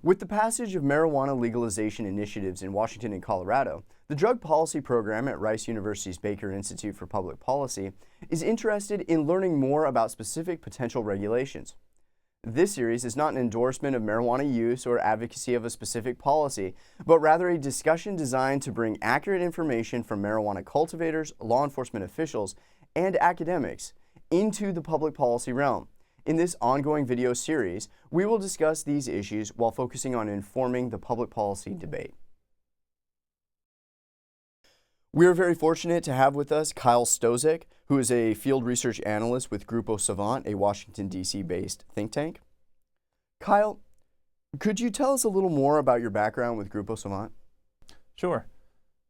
With the passage of marijuana legalization initiatives in Washington and Colorado, the Drug Policy Program at Rice University's Baker Institute for Public Policy is interested in learning more about specific potential regulations. This series is not an endorsement of marijuana use or advocacy of a specific policy, but rather a discussion designed to bring accurate information from marijuana cultivators, law enforcement officials, and academics into the public policy realm. In this ongoing video series, we will discuss these issues while focusing on informing the public policy debate. We are very fortunate to have with us Kyle Stozek, who is a field research analyst with Grupo Savant, a Washington, D.C. based think tank. Kyle, could you tell us a little more about your background with Grupo Savant? Sure.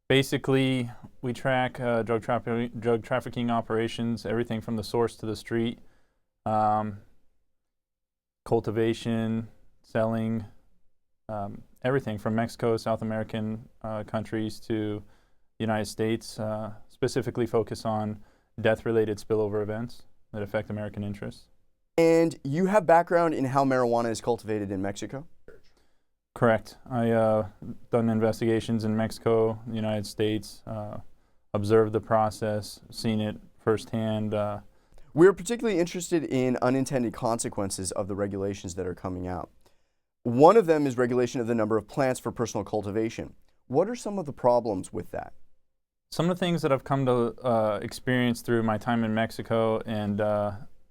Basically, we track drug trafficking operations, everything from the source to the street. Cultivation, selling, everything from Mexico, South American countries to the United States, specifically focus on death-related spillover events that affect American interests. And you have background in how marijuana is cultivated in Mexico? Correct. I done investigations in Mexico, the United States, observed the process, seen it firsthand. We're particularly interested in unintended consequences of the regulations that are coming out. One of them is regulation of the number of plants for personal cultivation. What are some of the problems with that? Some of the things that I've come to experience through my time in Mexico and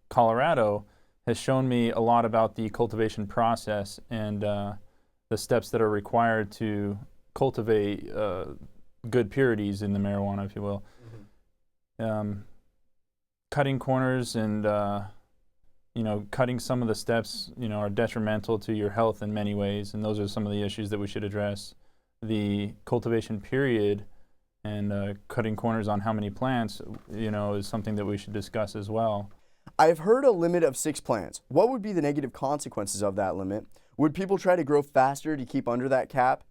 Colorado has shown me a lot about the cultivation process and the steps that are required to cultivate good purities in the marijuana, if you will. Mm-hmm. Cutting corners and cutting some of the steps are detrimental to your health in many ways, and those are some of the issues that we should address. The cultivation period and cutting corners on how many plants is something that we should discuss as well. I've heard a limit of 6 plants. What would be the negative consequences of that limit? Would people try to grow faster to keep under that cap?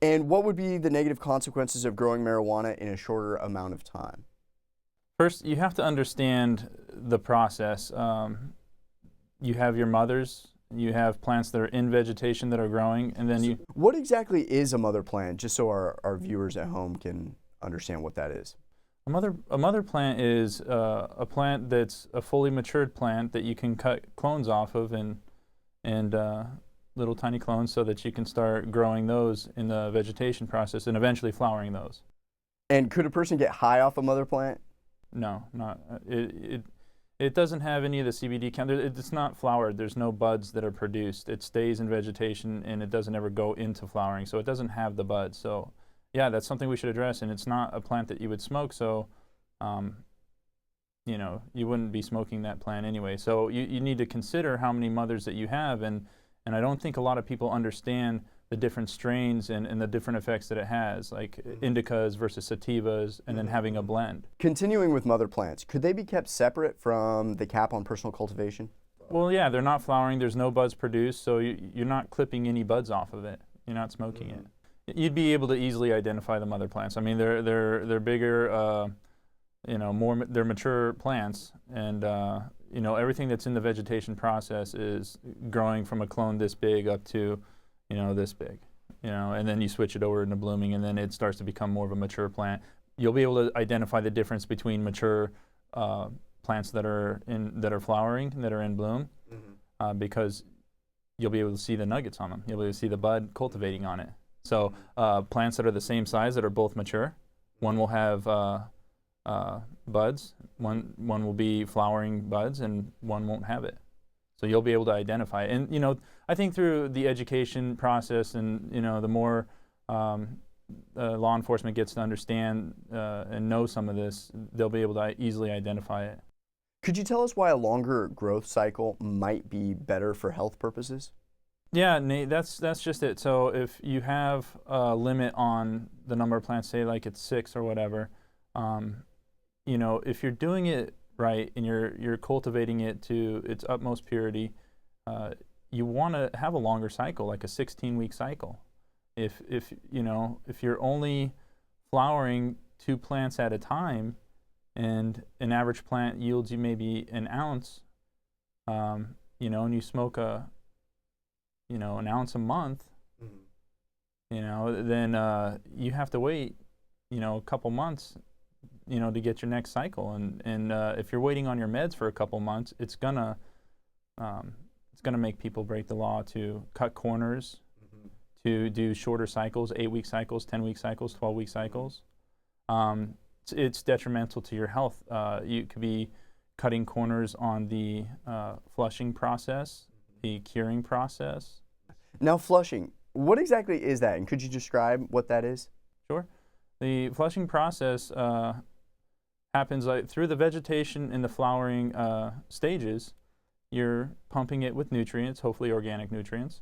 And what would be the negative consequences of growing marijuana in a shorter amount of time? First, you have to understand the process. You have your mothers, you have plants that are in vegetation that are growing, and then What exactly is a mother plant, just so our viewers at home can understand what that is? A mother plant is a plant that's a fully matured plant that you can cut clones off of and little tiny clones so that you can start growing those in the vegetation process and eventually flowering those. And could a person get high off a mother plant? No, not it doesn't have any of the CBD count. It's not flowered. There's no buds that are produced. It stays in vegetation and it doesn't ever go into flowering, so it doesn't have the buds. So yeah, that's something we should address, and it's not a plant that you would smoke, so you wouldn't be smoking that plant anyway. So you need to consider how many mothers that you have, and I don't think a lot of people understand the different strains and the different effects that it has, like indicas versus sativas, and then having a blend. Continuing with mother plants, could they be kept separate from the cap on personal cultivation? Well, yeah, they're not flowering. There's no buds produced, so you're not clipping any buds off of it. You're not smoking it. You'd be able to easily identify the mother plants. I mean, they're bigger, they're mature plants, and everything that's in the vegetation process is growing from a clone this big up to this big, and then you switch it over into blooming, and then it starts to become more of a mature plant. You'll be able to identify the difference between mature plants that are flowering, that are in bloom, because you'll be able to see the nuggets on them. You'll be able to see the bud cultivating on it. So plants that are the same size that are both mature, one will have buds, one will be flowering buds, and one won't have it. So you'll be able to identify it. And I think through the education process and the more law enforcement gets to understand and know some of this, they'll be able to easily identify it. Could you tell us why a longer growth cycle might be better for health purposes? Yeah, Nate, that's just it. So if you have a limit on the number of plants, say like it's 6 or whatever, if you're doing it right and you're cultivating it to its utmost purity, you want to have a longer cycle, like a 16-week cycle. If you're only flowering 2 plants at a time, and an average plant yields you maybe an ounce, and you smoke a an ounce a month, Mm-hmm. then you have to wait, a couple months, to get your next cycle. And if you're waiting on your meds for a couple months, it's gonna make people break the law to cut corners, Mm-hmm. to do shorter cycles, 8-week cycles, 10-week cycles, 12-week cycles. It's detrimental to your health. You could be cutting corners on the flushing process, the curing process. Now, flushing, what exactly is that? And could you describe what that is? Sure. The flushing process happens through the vegetation and the flowering stages. You're pumping it with nutrients, hopefully organic nutrients,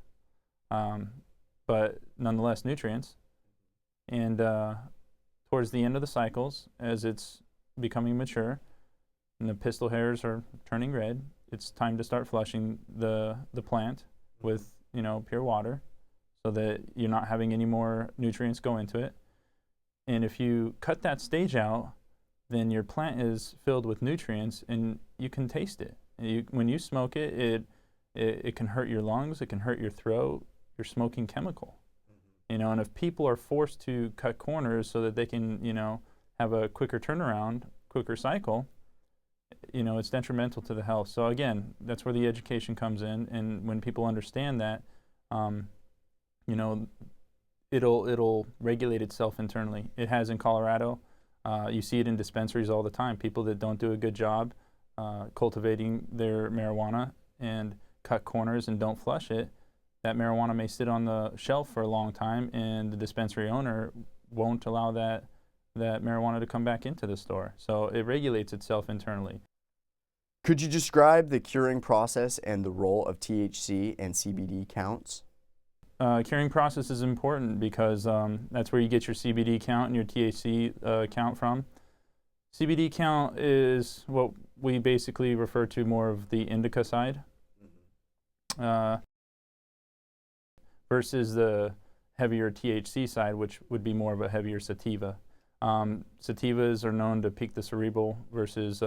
but nonetheless nutrients. And towards the end of the cycles, as it's becoming mature and the pistil hairs are turning red, it's time to start flushing the plant with pure water, so that you're not having any more nutrients go into it. And if you cut that stage out, then your plant is filled with nutrients and you can taste it. When you smoke it, it can hurt your lungs, it can hurt your throat. You're smoking chemical. And if people are forced to cut corners so that they can, have a quicker turnaround, quicker cycle, it's detrimental to the health. So again, that's where the education comes in. And when people understand that, it'll regulate itself internally. It has in Colorado. You see it in dispensaries all the time. People that don't do a good job cultivating their marijuana and cut corners and don't flush it, that marijuana may sit on the shelf for a long time, and the dispensary owner won't allow that marijuana to come back into the store. So it regulates itself internally. Could you describe the curing process and the role of THC and CBD counts? Curing process is important because that's where you get your CBD count and your THC count from. CBD count is what we basically refer to more of the indica side. Versus the heavier THC side, which would be more of a heavier sativa. Sativas are known to peak the cerebral, versus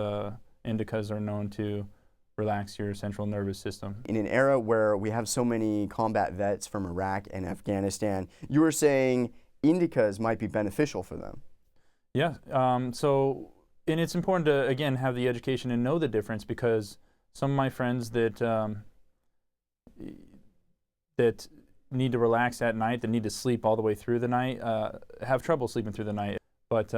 indicas are known to relax your central nervous system. In an era where we have so many combat vets from Iraq and Afghanistan, you were saying indicas might be beneficial for them. Yeah, and it's important to, again, have the education and know the difference, because some of my friends that need to relax at night, that need to sleep all the way through the night, have trouble sleeping through the night. But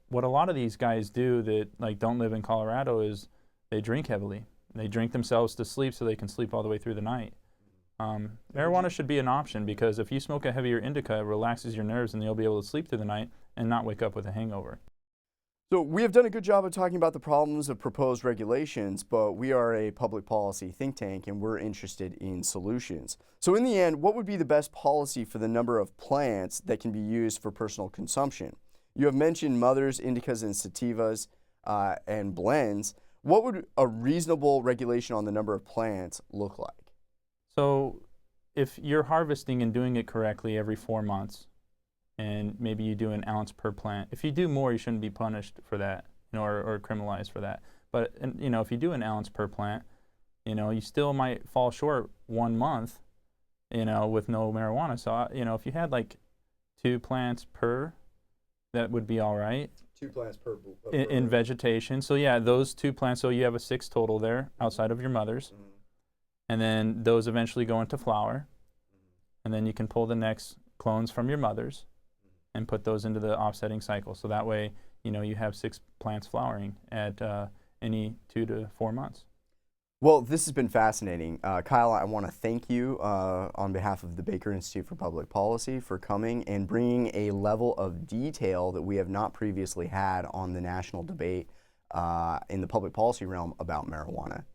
what a lot of these guys do that don't live in Colorado is they drink heavily. They drink themselves to sleep so they can sleep all the way through the night. Marijuana should be an option, because if you smoke a heavier indica, it relaxes your nerves and you'll be able to sleep through the night and not wake up with a hangover. So we have done a good job of talking about the problems of proposed regulations, but we are a public policy think tank and we're interested in solutions. So in the end, what would be the best policy for the number of plants that can be used for personal consumption? You have mentioned mothers, indicas, and sativas, and blends. What would a reasonable regulation on the number of plants look like? So if you're harvesting and doing it correctly every 4 months, and maybe you do an ounce per plant. If you do more, you shouldn't be punished for that, or criminalized for that. But if you do an ounce per plant, you still might fall short 1 month, with no marijuana. So if you had 2 plants per, that would be all right. 2 plants per in vegetation. So yeah, those 2 plants. So you have a 6 total there outside of your mother's, and then those eventually go into flower, and then you can pull the next clones from your mother's and put those into the offsetting cycle. So that way, you have 6 plants flowering at any 2 to 4 months. Well, this has been fascinating. Kyle, I want to thank you on behalf of the Baker Institute for Public Policy for coming and bringing a level of detail that we have not previously had on the national debate in the public policy realm about marijuana.